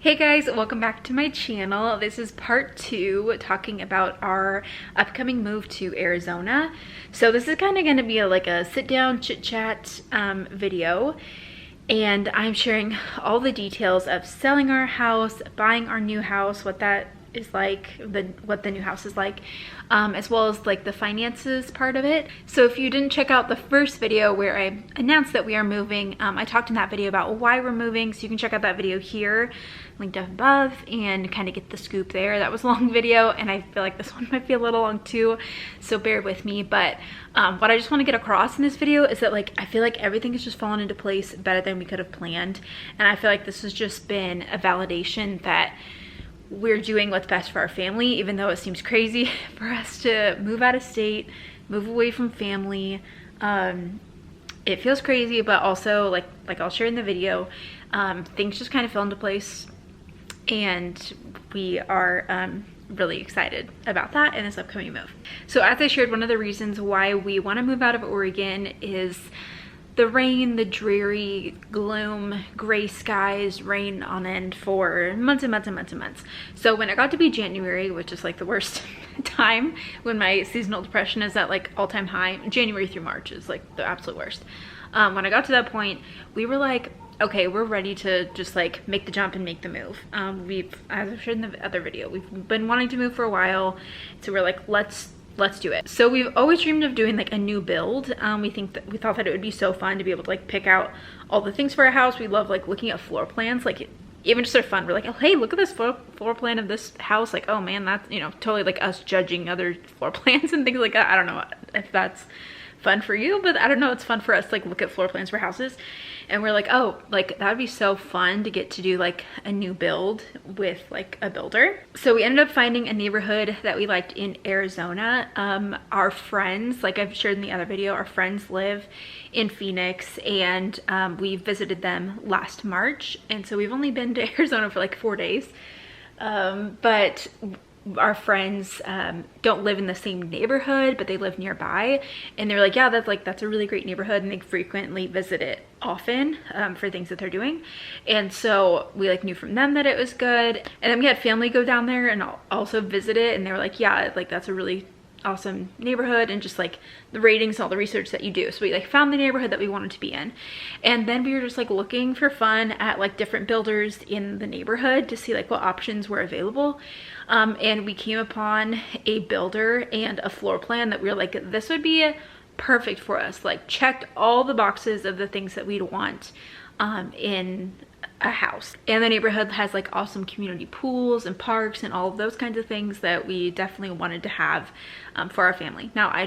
Hey guys, welcome back to my channel. This is part 2 talking about our upcoming move to Arizona. So this is kind of going to be like a sit down chit chat video, and I'm sharing all the details of selling our house, buying our new house, what that is like, what the new house is like, as well as like the finances part of it. So if you didn't check out the first video where I announced that we are moving, I talked in that video about why we're moving, so you can check out that video here, linked up above, and kind of get the scoop there. That was a long video, and I feel like this one might be a little long too, so bear with me. But what I just want to get across in this video is that I feel like everything has just fallen into place better than we could have planned, and I feel like this has just been a validation that we're doing what's best for our family, even though it seems crazy for us to move out of state, move away from family. It feels crazy, but also like I'll share in the video, things just kind of fell into place, and we are really excited about that and this upcoming move. So as I shared, one of the reasons why we want to move out of Oregon is the rain, the dreary gloom, gray skies, rain on end for months and months and months and months. So when it got to be January, which is like the worst time when my seasonal depression is at like all-time high, January through March is like the absolute worst. When I got to that point, we were like, okay, we're ready to just like make the jump and make the move. As I shared in the other video, we've been wanting to move for a while, so we're like, let's do it. So we've always dreamed of doing like a new build. We thought that it would be so fun to be able to like pick out all the things for our house. We love like looking at floor plans, like even just for fun. We're like, oh hey, look at this floor plan of this house. Like, oh man, that's, you know, totally like us judging other floor plans and things like that. I don't know if that's fun for you, but I don't know, it's fun for us to like look at floor plans for houses. And we're like, oh, like that'd be so fun to get to do like a new build with like a builder. So we ended up finding a neighborhood that we liked in Arizona. Our friends, like I've shared in the other video, our friends live in Phoenix, and we visited them last March, and so we've only been to Arizona for like 4 days, but our friends don't live in the same neighborhood, but they live nearby, and they're like, yeah, that's a really great neighborhood, and they frequently visit it often for things that they're doing. And so we like knew from them that it was good, and then we had family go down there and also visit it, and they were like, yeah, like that's a really awesome neighborhood, and just like the ratings and all the research that you do. So we like found the neighborhood that we wanted to be in, and then we were just like looking for fun at like different builders in the neighborhood to see like what options were available, and we came upon a builder and a floor plan that we were like, this would be perfect for us. Like checked all the boxes of the things that we'd want in a house, and the neighborhood has like awesome community pools and parks and all of those kinds of things that we definitely wanted to have for our family. Now I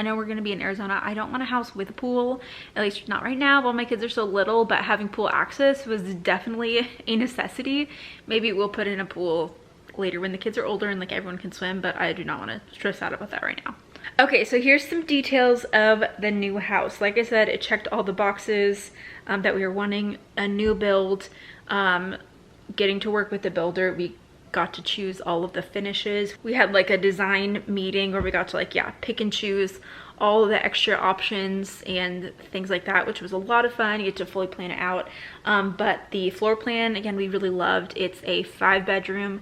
know we're going to be in Arizona. I don't want a house with a pool, at least not right now while my kids are so little, but having pool access was definitely a necessity. Maybe we'll put in a pool later when the kids are older and like everyone can swim, but I do not want to stress out about that right now. Okay, so here's some details of the new house. Like I said, it checked all the boxes that we were wanting. A new build, getting to work with the builder, we got to choose all of the finishes. We had like a design meeting where we got to like, yeah, pick and choose all of the extra options and things like that, which was a lot of fun. You get to fully plan it out. But the floor plan, again, we really loved. It's a 5-bedroom,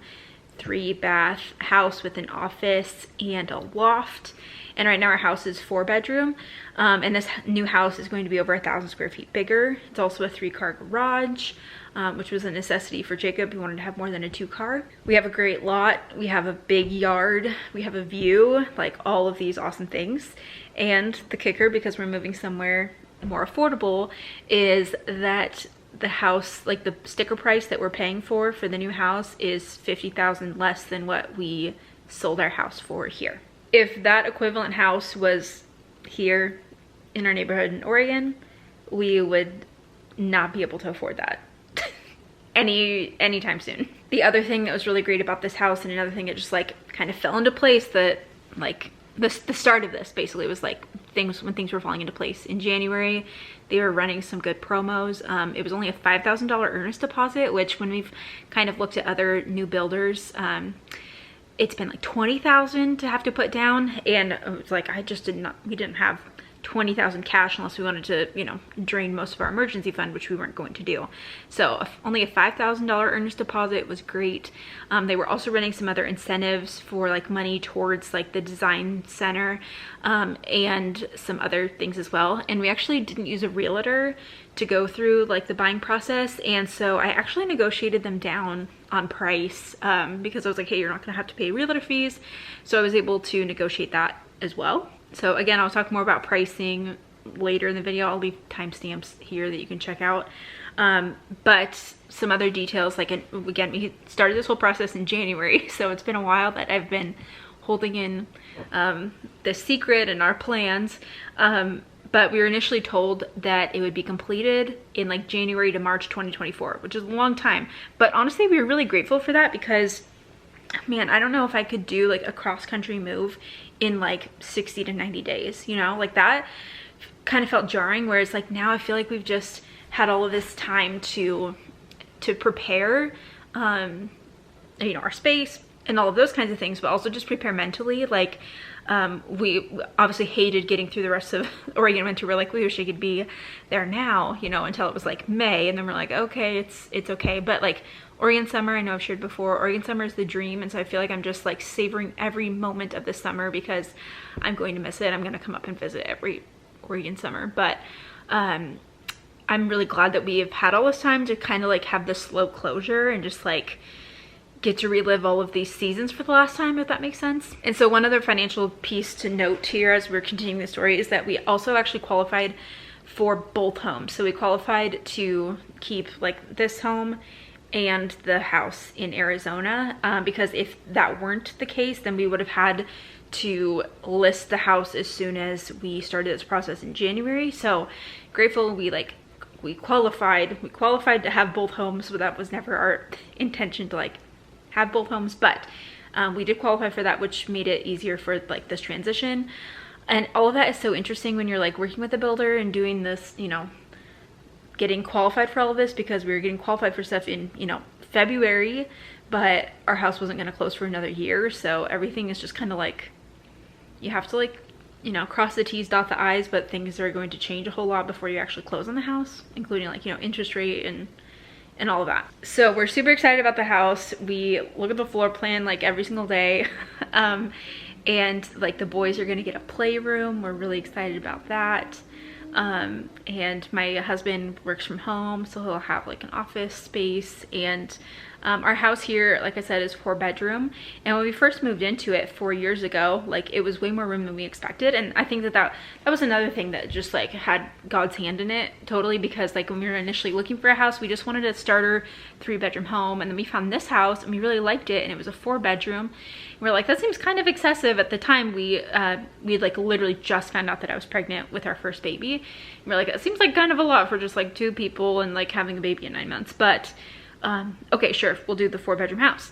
3-bath house with an office and a loft. And right now our house is 4-bedroom, and this new house is going to be over 1,000 square feet bigger. It's also a 3-car garage, which was a necessity for Jacob. He wanted to have more than a 2-car. We have a great lot. We have a big yard. We have a view, like all of these awesome things. And the kicker, because we're moving somewhere more affordable, is that the house, like the sticker price that we're paying for the new house is $50,000 less than what we sold our house for here. If that equivalent house was here in our neighborhood in Oregon, we would not be able to afford that anytime soon. The other thing that was really great about this house, and another thing that just like kind of fell into place, that like the start of this basically was like when things were falling into place in January. They were running some good promos. It was only a $5,000 earnest deposit, which when we've kind of looked at other new builders, it's been like $20,000 to have to put down, and it's like we didn't have 20,000 cash unless we wanted to, you know, drain most of our emergency fund, which we weren't going to do. So only a $5,000 earnest deposit was great. They were also running some other incentives for like money towards like the design center, and some other things as well. And we actually didn't use a realtor to go through like the buying process, and so I actually negotiated them down on price, because I was like, hey, you're not gonna have to pay realtor fees. So I was able to negotiate that as well. So again, I'll talk more about pricing later in the video. I'll leave timestamps here that you can check out. But some other details, like again, we started this whole process in January, so it's been a while that I've been holding in the secret and our plans. But we were initially told that it would be completed in like January to March 2024, which is a long time. But honestly, we were really grateful for that because, man, I don't know if I could do like a cross-country move in like 60 to 90 days, you know, like that kind of felt jarring. Whereas like now I feel like we've just had all of this time to prepare, you know, our space and all of those kinds of things, but also just prepare mentally. Like, we obviously hated getting through the rest of Oregon winter. We're like, we wish we could be there now, you know, until it was like May, and then we're like, okay, it's okay. But like Oregon summer, I know I've shared before, Oregon summer is the dream, and so I feel like I'm just like savoring every moment of this summer because I'm going to miss it. I'm going to come up and visit every Oregon summer. But I'm really glad that we have had all this time to kind of like have the slow closure and just like get to relive all of these seasons for the last time, if that makes sense. And so one other financial piece to note here as we're continuing the story is that we also actually qualified for both homes. So we qualified to keep like this home and the house in Arizona, because if that weren't the case, then we would have had to list the house as soon as we started this process in January. So grateful we qualified to have both homes, but that was never our intention to like have both homes. But we did qualify for that, which made it easier for like this transition. And all of that is so interesting when you're like working with a builder and doing this, you know, getting qualified for all of this, because we were getting qualified for stuff in, you know, February, but our house wasn't going to close for another year. So everything is just kind of like, you have to like, you know, cross the T's, dot the I's, but things are going to change a whole lot before you actually close on the house, including like, you know, interest rate and all of that. So we're super excited about the house. We look at the floor plan like every single day. And like the boys are gonna get a playroom. We're really excited about that. And my husband works from home, so he'll have like an office space. And our house here, like I said, is 4-bedroom. And when we first moved into it 4 years ago, like it was way more room than we expected. And I think that was another thing that just like had God's hand in it totally, because like when we were initially looking for a house, we just wanted a starter 3-bedroom home. And then we found this house and we really liked it, and it was a 4-bedroom. We're like, that seems kind of excessive. At the time, we'd like literally just found out that I was pregnant with our first baby. And we're like, it seems like kind of a lot for just like 2 people and like having a baby in 9 months. But okay, sure, we'll do the 4-bedroom house.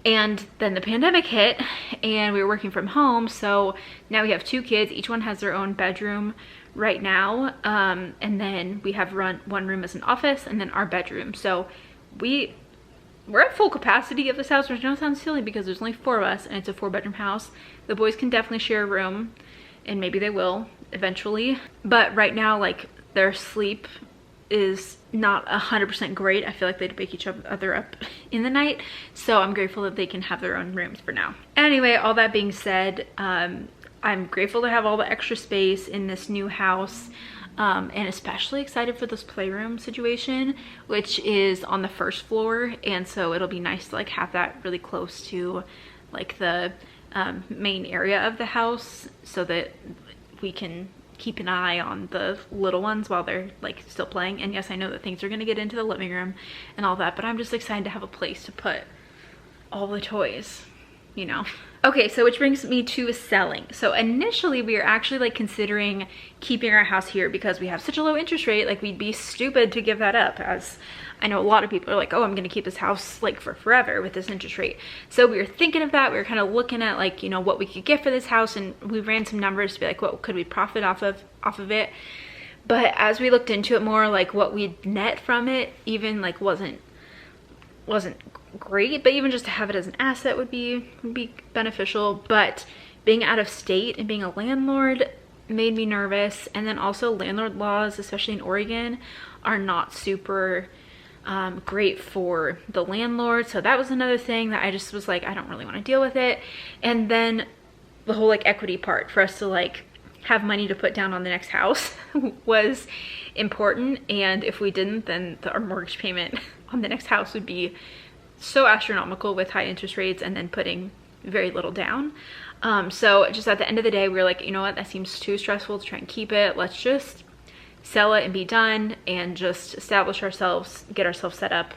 And then the pandemic hit and we were working from home. So now we have 2 kids. Each one has their own bedroom right now. And then we have one room as an office and then our bedroom. So we're at full capacity of this house, which don't sound silly because there's only 4 of us and it's a 4-bedroom house. The boys can definitely share a room, and maybe they will eventually. But right now, like their sleep is not 100% great. I feel like they'd wake each other up in the night. So I'm grateful that they can have their own rooms for now. Anyway, all that being said, I'm grateful to have all the extra space in this new house. And especially excited for this playroom situation, which is on the 1st floor. And so it'll be nice to like have that really close to like the main area of the house, so that we can keep an eye on the little ones while they're like still playing. And yes, I know that things are going to get into the living room and all that, but I'm just excited to have a place to put all the toys, you know. Okay, so which brings me to selling. So initially we were actually like considering keeping our house here because we have such a low interest rate. Like we'd be stupid to give that up, as I know a lot of people are like, oh, I'm gonna keep this house like for forever with this interest rate. So we were thinking of that. We were kind of looking at like, you know, what we could get for this house, and we ran some numbers to be like, what could we profit off of it? But as we looked into it more, like what we'd net from it even like wasn't great, but even just to have it as an asset would be beneficial. But being out of state and being a landlord, made me nervous. And then also landlord laws, especially in Oregon, are not super great for the landlord. So that was another thing that I just was like, I don't really want to deal with it. And then the whole like equity part for us to like have money to put down on the next house was important. And if we didn't, then our mortgage payment on the next house would be so astronomical with high interest rates and then putting very little down. So just at the end of the day, we were like, you know what, that seems too stressful to try and keep it. Let's just sell it and be done and just establish ourselves, get ourselves set up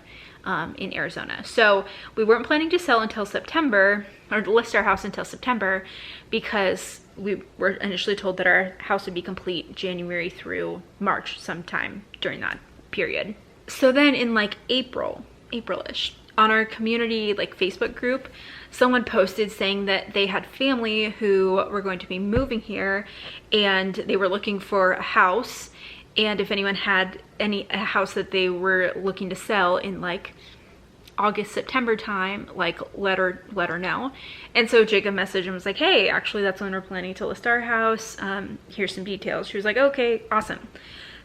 in Arizona. So we weren't planning to sell until September, or list our house until September, because we were initially told that our house would be complete January through March, sometime during that period. So then in like April-ish, on our community like Facebook group, someone posted saying that they had family who were going to be moving here and they were looking for a house, and if anyone had a house that they were looking to sell in like August, September time, like let her know. And so Jacob messaged and was like, hey, actually that's when we're planning to list our house. Here's some details. She was like, okay, awesome.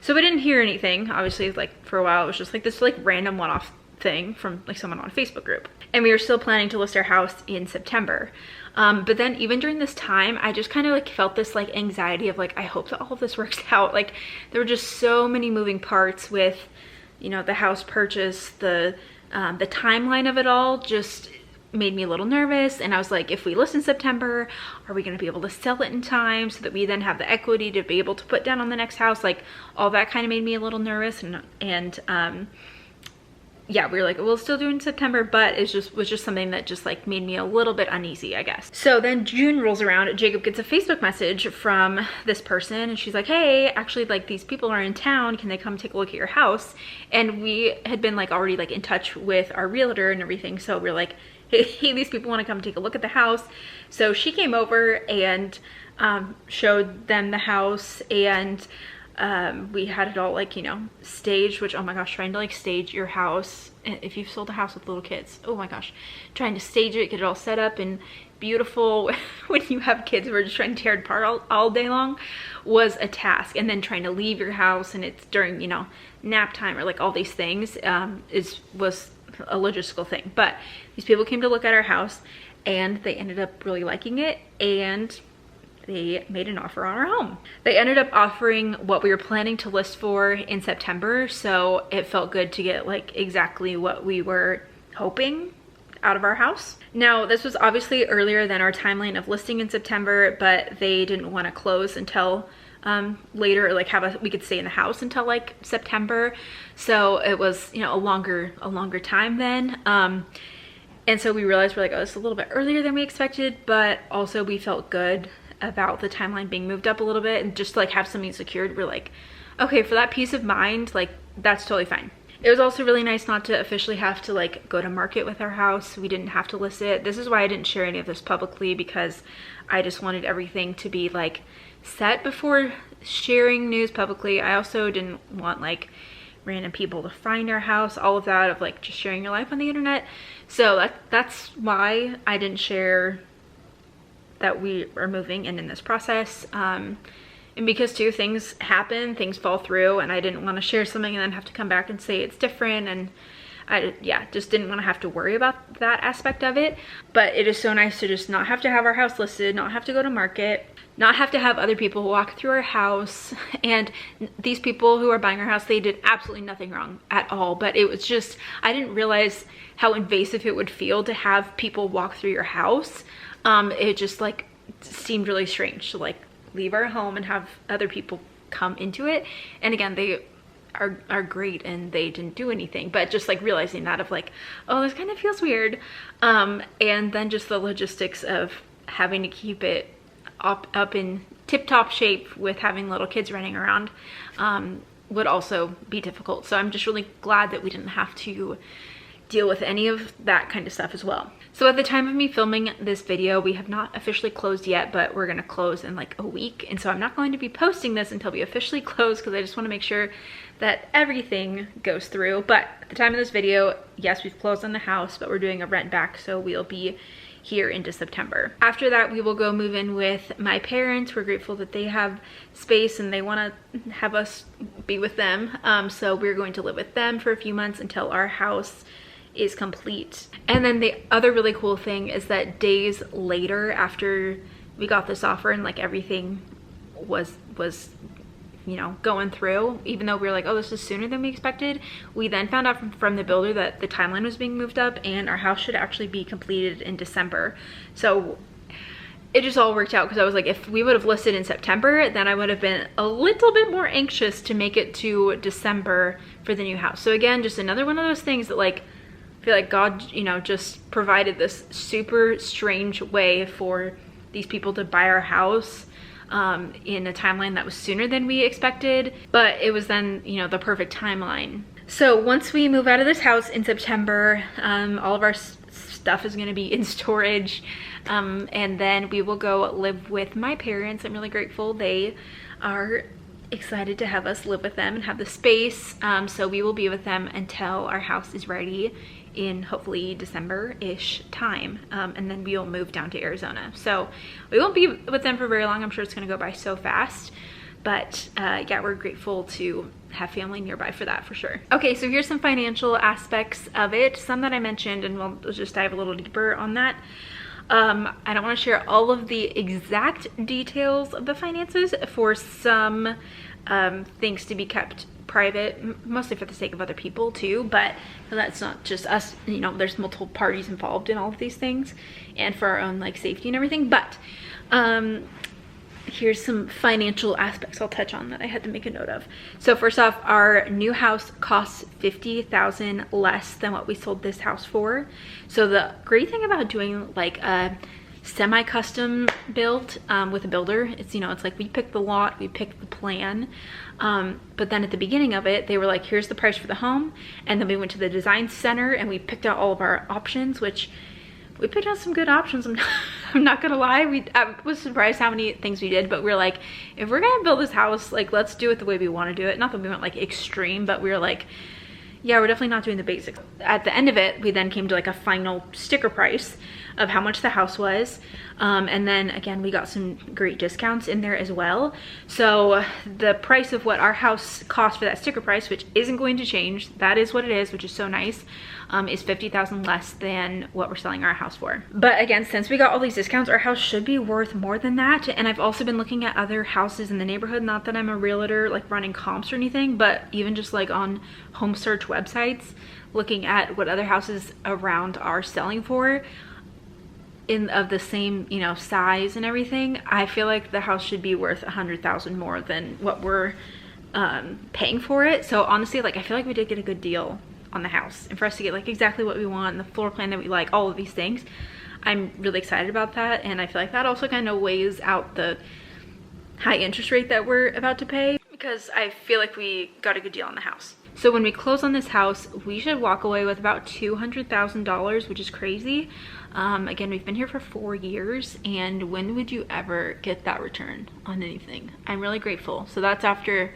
So we didn't hear anything, obviously. Like for a while it was just like this like random one-off thing from like someone on a Facebook group, and we were still planning to list our house in September. But then even during this time, I just kind of like felt this like anxiety of like, I hope that all of this works out. Like there were just so many moving parts with, you know, the house purchase, the timeline of it all just made me a little nervous. And I was like, if we list in September, are we going to be able to sell it in time so that we then have the equity to be able to put down on the next house? Like all that kind of made me a little nervous. And yeah, we were like, we'll still do it in September, but it was just something that just like made me a little bit uneasy, I guess. So then June rolls around, Jacob gets a Facebook message from this person, and she's like, hey, actually like these people are in town, can they come take a look at your house? And we had been like already like in touch with our realtor and everything, so we we're like, hey, these people want to come take a look at the house. So she came over and showed them the house, and we had it all like, you know, staged, which, oh my gosh, trying to like stage your house, if you've sold a house with little kids, oh my gosh, trying to stage it, get it all set up and beautiful when you have kids who are just trying to tear it apart all day long was a task. And then trying to leave your house and it's during, you know, nap time or like all these things was a logistical thing. But these people came to look at our house and they ended up really liking it, and they made an offer on our home. They ended up offering what we were planning to list for in September, so it felt good to get like exactly what we were hoping out of our house. Now, this was obviously earlier than our timeline of listing in September, but they didn't want to close until later, or like we could stay in the house until like September. So it was, you know, a longer time then. And so we realized we're like, oh, it's a little bit earlier than we expected, but also we felt good about the timeline being moved up a little bit, and just to like have something secured, we're like, okay, for that peace of mind, like that's totally fine. It was also really nice not to officially have to like go to market with our house. We didn't have to list it. This is why I didn't share any of this publicly, because I just wanted everything to be like set before sharing news publicly. I also didn't want like random people to find our house, all of that of like just sharing your life on the internet. So that's why I didn't share that we are moving and in this process. And because too, things happen, things fall through, and I didn't want to share something and then have to come back and say it's different. And I just didn't want to have to worry about that aspect of it. But it is so nice to just not have to have our house listed, not have to go to market, not have to have other people walk through our house. And these people who are buying our house, they did absolutely nothing wrong at all. But it was just, I didn't realize how invasive it would feel to have people walk through your house. It just like seemed really strange to like leave our home and have other people come into it. And again, they are great and they didn't do anything, but just like realizing that of like, oh, this kind of feels weird. And then just the logistics of having to keep it up in tip-top shape with having little kids running around would also be difficult. So I'm just really glad that we didn't have to deal with any of that kind of stuff as well. So at the time of me filming this video, we have not officially closed yet, but we're gonna close in like a week. And so I'm not going to be posting this until we officially close, because I just want to make sure that everything goes through. But at the time of this video, yes, we've closed on the house, but we're doing a rent back, so we'll be here into September. After that, we will go move in with my parents. We're grateful that they have space and they want to have us be with them. So we're going to live with them for a few months until our house is complete. And then the other really cool thing is that days later, after we got this offer and like everything was you know, going through, even though we were like, oh, this is sooner than we expected, we then found out from the builder that the timeline was being moved up and our house should actually be completed in December. So it just all worked out, because I was like, if we would have listed in September, then I would have been a little bit more anxious to make it to December for the new house. So again, just another one of those things that like, I feel like God, you know, just provided this super strange way for these people to buy our house in a timeline that was sooner than we expected, but it was then, you know, the perfect timeline. So once we move out of this house in September, all of our stuff is going to be in storage, and then we will go live with my parents. I'm really grateful they are excited to have us live with them and have the space. So we will be with them until our house is ready in hopefully December-ish time, and then we'll move down to Arizona. So we won't be with them for very long. I'm sure it's gonna go by so fast, but yeah, we're grateful to have family nearby for that, for sure. Okay, so here's some financial aspects of it, some that I mentioned, and we'll just dive a little deeper on that. I don't want to share all of the exact details of the finances for some things to be kept private, mostly for the sake of other people too, but that's not just us, you know, there's multiple parties involved in all of these things, and for our own like safety and everything. But here's some financial aspects I'll touch on that I had to make a note of. So first off, our new house costs $50,000 less than what we sold this house for. So the great thing about doing like a semi-custom build with a builder, it's, you know, it's like we picked the lot, we picked the plan, but then at the beginning of it, they were like, here's the price for the home, and then we went to the design center and we picked out all of our options, which we picked out some good options. I'm not gonna lie, I was surprised how many things we did, but we were like, if we're gonna build this house, like, let's do it the way we want to do it. Not that we went like extreme, but we were like, yeah, we're definitely not doing the basics. At the end of it, we then came to like a final sticker price of how much the house was. And then again, we got some great discounts in there as well. So the price of what our house cost for that sticker price, which isn't going to change, that is what it is, which is so nice, is $50,000 less than what we're selling our house for. But again, since we got all these discounts, our house should be worth more than that. And I've also been looking at other houses in the neighborhood. Not that I'm a realtor, like running comps or anything, but even just like on home search websites, looking at what other houses around are selling for of the same, you know, size and everything. I feel like the house should be worth $100,000 more than what we're paying for it. So honestly, like, I feel like we did get a good deal on the house, and for us to get like exactly what we want, and the floor plan that we like, all of these things, I'm really excited about that. And I feel like that also kind of weighs out the high interest rate that we're about to pay, because I feel like we got a good deal on the house. So when we close on this house, we should walk away with about $200,000, which is crazy. Again, we've been here for 4 years, and when would you ever get that return on anything? I'm really grateful. So that's after,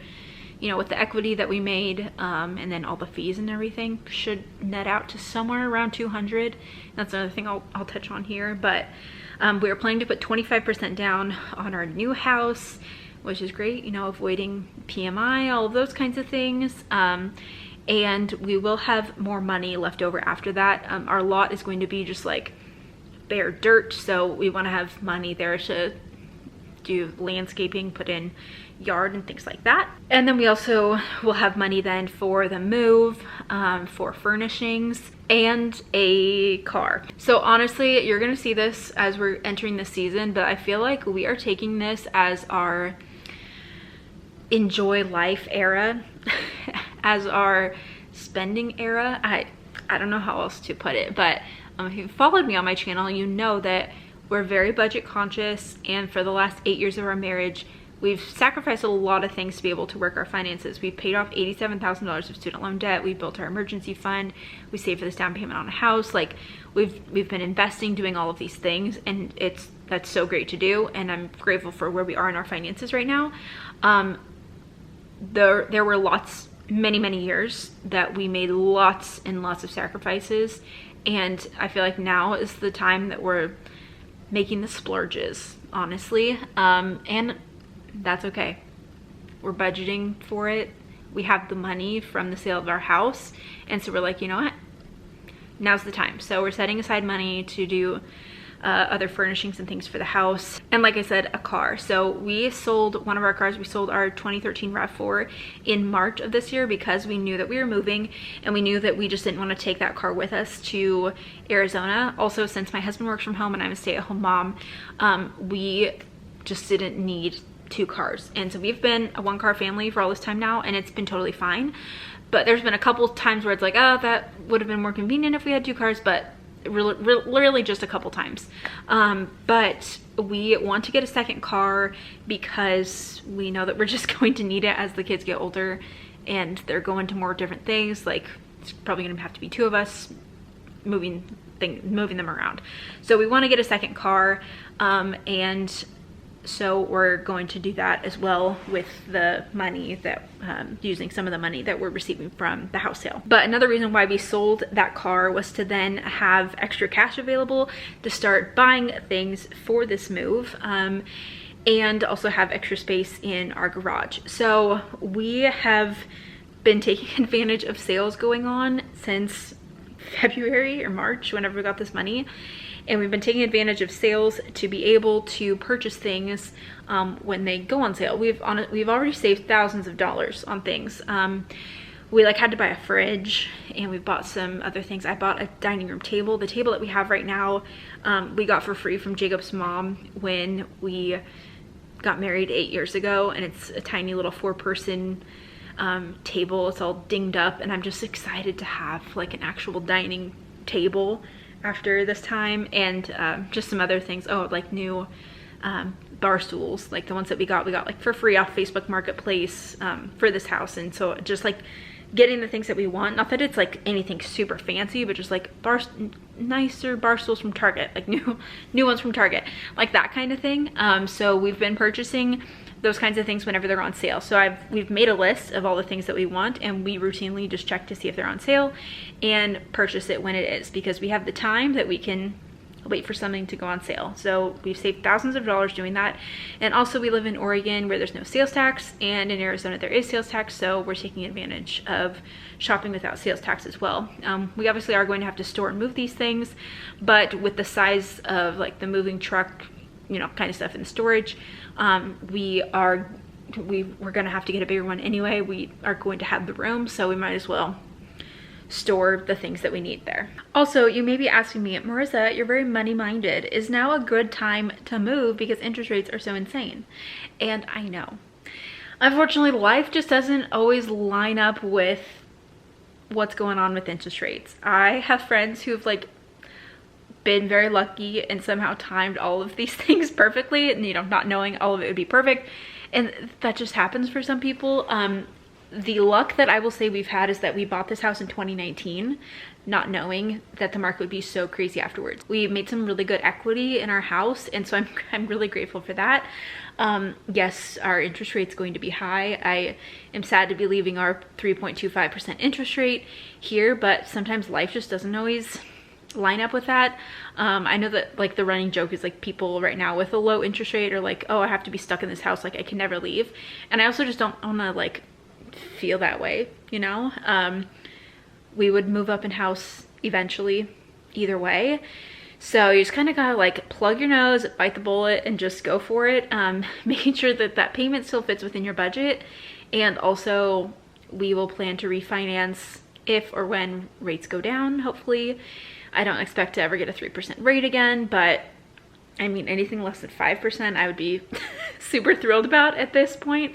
you know, with the equity that we made, and then all the fees and everything, should net out to somewhere around 200. That's another thing I'll touch on here, but we were planning to put 25% down on our new house, which is great, you know, avoiding PMI, all of those kinds of things. And we will have more money left over after that. Our lot is going to be just like bare dirt, so we want to have money there to do landscaping, put in yard and things like that. And then we also will have money then for the move, for furnishings, and a car. So honestly, you're gonna see this as we're entering the season, but I feel like we are taking this as our enjoy life era, as our spending era. I don't know how else to put it, but if you've followed me on my channel, you know that we're very budget conscious, and for the last 8 years of our marriage, we've sacrificed a lot of things to be able to work our finances. We've paid off $87,000 of student loan debt. We built our emergency fund. We saved for this down payment on a house. Like, we've been investing, doing all of these things, and that's so great to do. And I'm grateful for where we are in our finances right now. There were lots many years that we made lots and lots of sacrifices, and I feel like now is the time that we're making the splurges, honestly. And that's okay. We're budgeting for it. We have the money from the sale of our house, and so we're like, you know what, now's the time. So we're setting aside money to do other furnishings and things for the house, and like I said, a car. So we sold one of our cars. We sold our 2013 RAV4 in March of this year because we knew that we were moving, and we knew that we just didn't want to take that car with us to Arizona. Also, since my husband works from home and I'm a stay-at-home mom, we just didn't need 2 cars. And so we've been a 1-car family for all this time now, and it's been totally fine. But there's been a couple times where it's like, oh, that would have been more convenient if we had 2 cars, but really just a couple times. But we want to get a second car because we know that we're just going to need it as the kids get older and they're going to more different things. Like, it's probably gonna have to be 2 of us moving them around. So we want to get a second car, and so we're going to do that as well with the money that using some of the money that we're receiving from the house sale. But another reason why we sold that car was to then have extra cash available to start buying things for this move, and also have extra space in our garage. So we have been taking advantage of sales going on since February or March, whenever we got this money. And we've been taking advantage of sales to be able to purchase things when they go on sale. We've already saved thousands of dollars on things. We like had to buy a fridge, and we bought some other things. I bought a dining room table. The table that we have right now, we got for free from Jacob's mom when we got married 8 years ago, and it's a tiny little 4-person table. It's all dinged up, and I'm just excited to have like an actual dining table after this time. And just some other things. Oh, like new bar stools, like the ones that we got like for free off Facebook Marketplace for this house. And so just like getting the things that we want, not that it's like anything super fancy, but just like nicer bar stools from Target, like new ones from Target, like that kind of thing. So we've been purchasing those kinds of things whenever they're on sale. So we've made a list of all the things that we want, and we routinely just check to see if they're on sale and purchase it when it is, because we have the time that we can wait for something to go on sale. So we've saved thousands of dollars doing that. And also, we live in Oregon where there's no sales tax, and in Arizona there is sales tax, so we're taking advantage of shopping without sales tax as well. We obviously are going to have to store and move these things, but with the size of like the moving truck, you know, kind of stuff in the storage, we're gonna have to get a bigger one anyway. We are going to have the room, so we might as well store the things that we need there. Also, you may be asking me, Marissa, you're very money-minded. Is now a good time to move because interest rates are so insane? And I know. Unfortunately, life just doesn't always line up with what's going on with interest rates. I have friends who've like been very lucky and somehow timed all of these things perfectly, and you know, not knowing all of it would be perfect, and that just happens for some people. The luck that I will say we've had is that we bought this house in 2019, not knowing that the market would be so crazy afterwards. We made some really good equity in our house, and so I'm really grateful for that. Yes, our interest rate's going to be high. I am sad to be leaving our 3.25% interest rate here, but sometimes life just doesn't always line up with that. I know that like the running joke is like people right now with a low interest rate are like, oh, I have to be stuck in this house, like I can never leave. And I also just don't want to like feel that way, you know. We would move up in house eventually either way, so you just kind of gotta like plug your nose, bite the bullet, and just go for it, making sure that that payment still fits within your budget. And also, we will plan to refinance if or when rates go down, hopefully. I don't expect to ever get a 3% rate again, but I mean, anything less than 5% I would be super thrilled about at this point.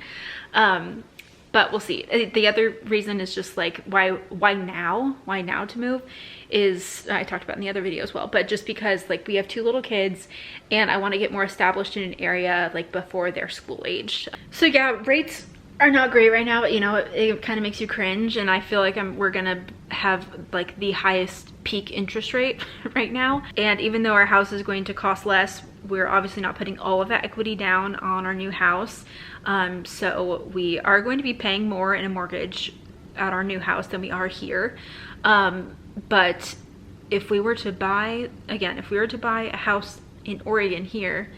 But we'll see. The other reason is just like why now to move is, I talked about in the other video as well, but just because like we have 2 little kids and I want to get more established in an area like before they're school aged. So yeah, rates are not great right now, but you know, it kind of makes you cringe, and I feel like we're gonna have like the highest peak interest rate right now. And even though our house is going to cost less, we're obviously not putting all of that equity down on our new house. So we are going to be paying more in a mortgage at our new house than we are here. But if we were to buy, again, if we were to buy a house in Oregon here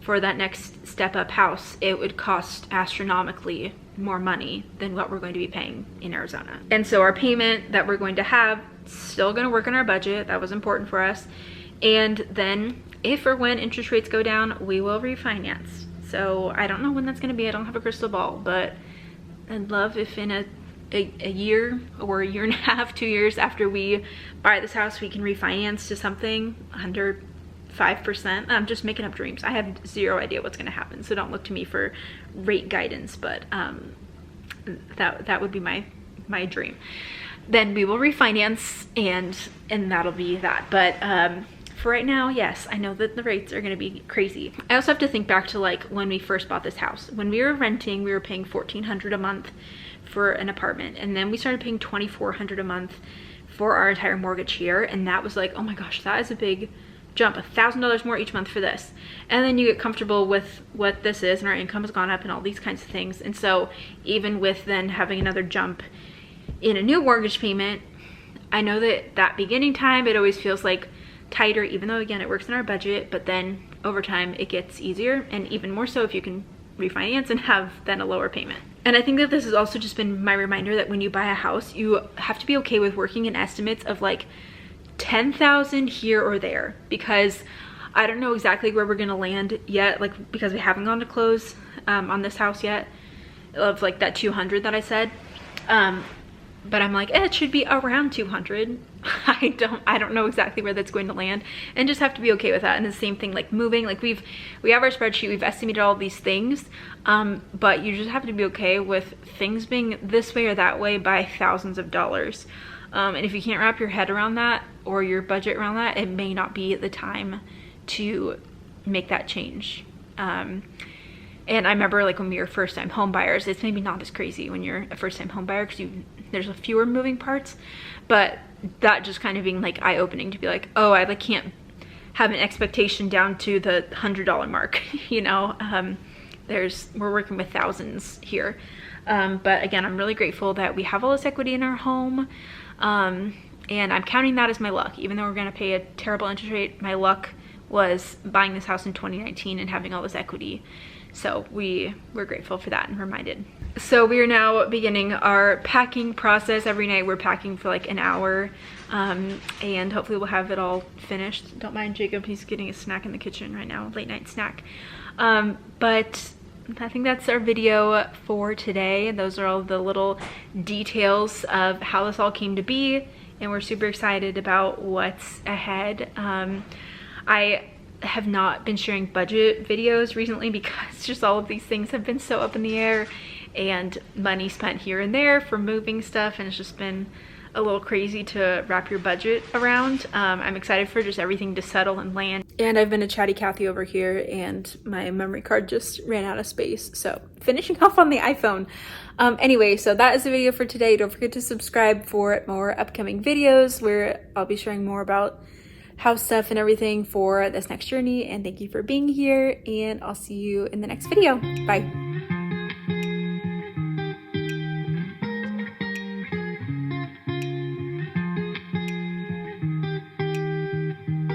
for that next step up house, it would cost astronomically more money than what we're going to be paying in Arizona. And so our payment that we're going to have still going to work on our budget. That was important for us. And then if or when interest rates go down, we will refinance. So I don't know when that's going to be. I don't have a crystal ball, but I'd love if in a year or a year and a half, 2 years after we buy this house, we can refinance to something under 5%. I'm just making up dreams. I have zero idea what's going to happen, so don't look to me for rate guidance, but that would be my dream. Then we will refinance, and that'll be that. But for right now, yes, I know that the rates are going to be crazy. I also have to think back to like when we first bought this house. When we were renting, we were paying $1,400 a month for an apartment, and then we started paying $2,400 a month for our entire mortgage here, and that was like, oh my gosh, that is a big jump, $1,000 more each month for this. And then you get comfortable with what this is, and our income has gone up and all these kinds of things. And so even with then having another jump in a new mortgage payment, I know that beginning time, it always feels like tighter, even though again, it works in our budget, but then over time it gets easier, and even more so if you can refinance and have then a lower payment. And I think that this has also just been my reminder that when you buy a house, you have to be okay with working in estimates of like 10,000 here or there, because I don't know exactly where we're gonna land yet, like because we haven't gone to close on this house yet, of like that 200 that I said, but I'm like, it should be around 200. I don't know exactly where that's going to land, and just have to be okay with that. And the same thing like moving, like we have our spreadsheet, we've estimated all these things, but you just have to be okay with things being this way or that way by thousands of dollars. And if you can't wrap your head around that or your budget around that, it may not be the time to make that change. And I remember like when we were first time home buyers, it's maybe not as crazy when you're a first time home buyer because there's a fewer moving parts, but that just kind of being like eye-opening to be like, oh, I like can't have an expectation down to the $100 mark, you know. We're working with thousands here. But again, I'm really grateful that we have all this equity in our home. And I'm counting that as my luck. Even though we're going to pay a terrible interest rate, my luck was buying this house in 2019 and having all this equity. So we're grateful for that and reminded. So we are now beginning our packing process. Every night we're packing for like an hour, and hopefully we'll have it all finished. Don't mind Jacob, he's getting a snack in the kitchen right now, late night snack. But I think that's our video for today. Those are all the little details of how this all came to be, and we're super excited about what's ahead. I have not been sharing budget videos recently because just all of these things have been so up in the air, and money spent here and there for moving stuff, and it's just been a little crazy to wrap your budget around. I'm excited for just everything to settle and land. And I've been a chatty Cathy over here, and my memory card just ran out of space. So finishing off on the iPhone. Anyway, so that is the video for today. Don't forget to subscribe for more upcoming videos where I'll be sharing more about house stuff and everything for this next journey. And thank you for being here, and I'll see you in the next video. Bye.